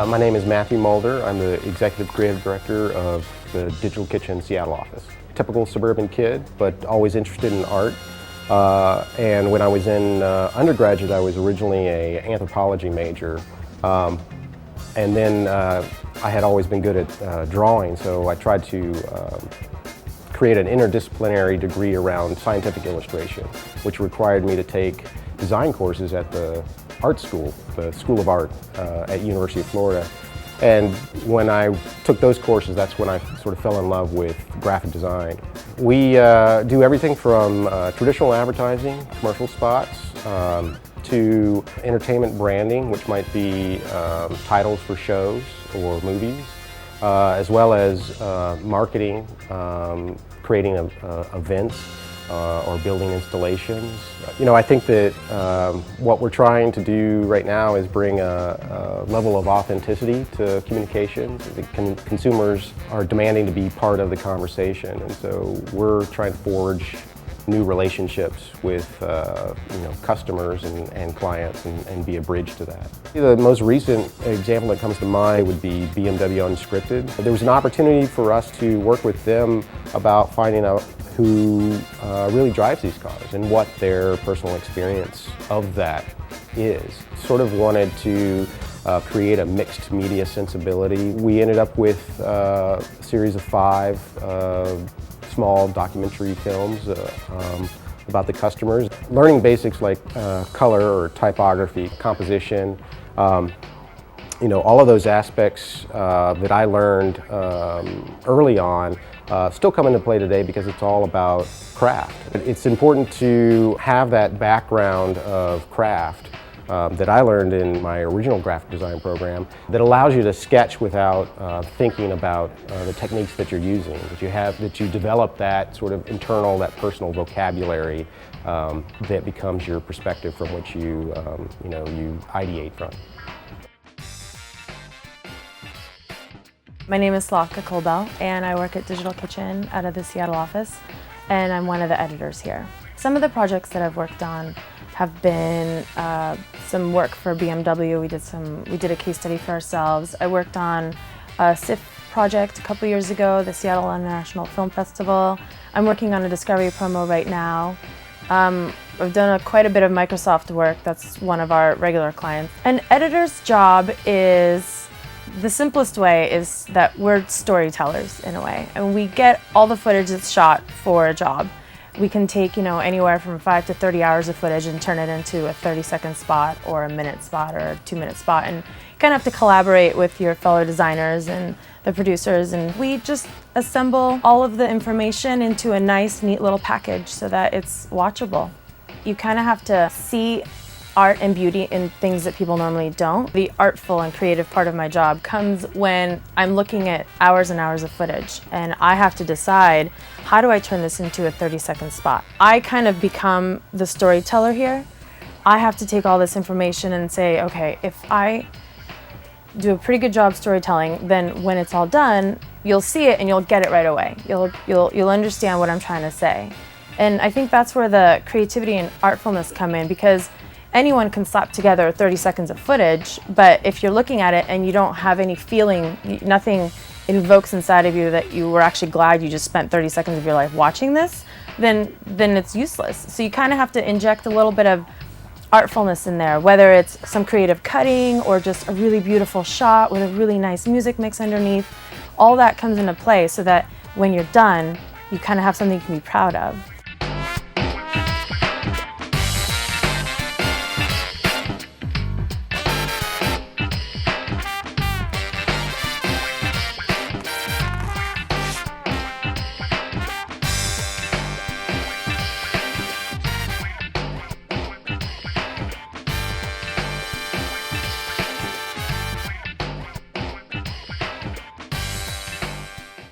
My name is Matthew Mulder. I'm the Executive Creative Director of the Digital Kitchen Seattle office. Typical suburban kid, but always interested in art. And when I was in undergraduate, I was originally an anthropology major. And then I had always been good at drawing, so I tried to create an interdisciplinary degree around scientific illustration, which required me to take design courses at the art school, the School of Art at University of Florida. And when I took those courses, that's when I sort of fell in love with graphic design. We do everything from traditional advertising, commercial spots, to entertainment branding, which might be titles for shows or movies, as well as marketing, creating events, or building installations. You know, I think that what we're trying to do right now is bring a level of authenticity to communications. The consumers are demanding to be part of the conversation, and so we're trying to forge new relationships with customers and clients and be a bridge to that. The most recent example that comes to mind would be BMW Unscripted. There was an opportunity for us to work with them about finding out who really drives these cars and what their personal experience of that is. Sort of wanted to create a mixed media sensibility. We ended up with a series of 5 small documentary films about the customers. Learning basics like color or typography, composition, all of those aspects that I learned early on still come into play today because it's all about craft. It's important to have that background of craft that I learned in my original graphic design program that allows you to sketch without thinking about the techniques that you're using, that you develop that sort of internal, that personal vocabulary that becomes your perspective from which you ideate from. My name is Slotka Colbell, and I work at Digital Kitchen out of the Seattle office, and I'm one of the editors here. Some of the projects that I've worked on have been some work for BMW. We did a case study for ourselves. I worked on a SIF project a couple years ago, the Seattle International Film Festival. I'm working on a Discovery promo right now. I've done quite a bit of Microsoft work. That's one of our regular clients. An editor's job is, the simplest way is that we're storytellers in a way, and we get all the footage that's shot for a job. We can take, anywhere from 5 to 30 hours of footage and turn it into a 30-second spot or a minute spot or a 2-minute spot, and you kind of have to collaborate with your fellow designers and the producers, and we just assemble all of the information into a nice, neat little package so that it's watchable. You kind of have to see art and beauty in things that people normally don't. The artful and creative part of my job comes when I'm looking at hours and hours of footage, and I have to decide, how do I turn this into a 30-second spot? I kind of become the storyteller here. I have to take all this information and say, okay, if I do a pretty good job storytelling, then when it's all done, you'll see it and you'll get it right away. You'll understand what I'm trying to say. And I think that's where the creativity and artfulness come in, because anyone can slap together 30 seconds of footage, but if you're looking at it and you don't have any feeling, nothing invokes inside of you that you were actually glad you just spent 30 seconds of your life watching this, then it's useless. So you kind of have to inject a little bit of artfulness in there, whether it's some creative cutting or just a really beautiful shot with a really nice music mix underneath. All that comes into play so that when you're done, you kind of have something you can be proud of.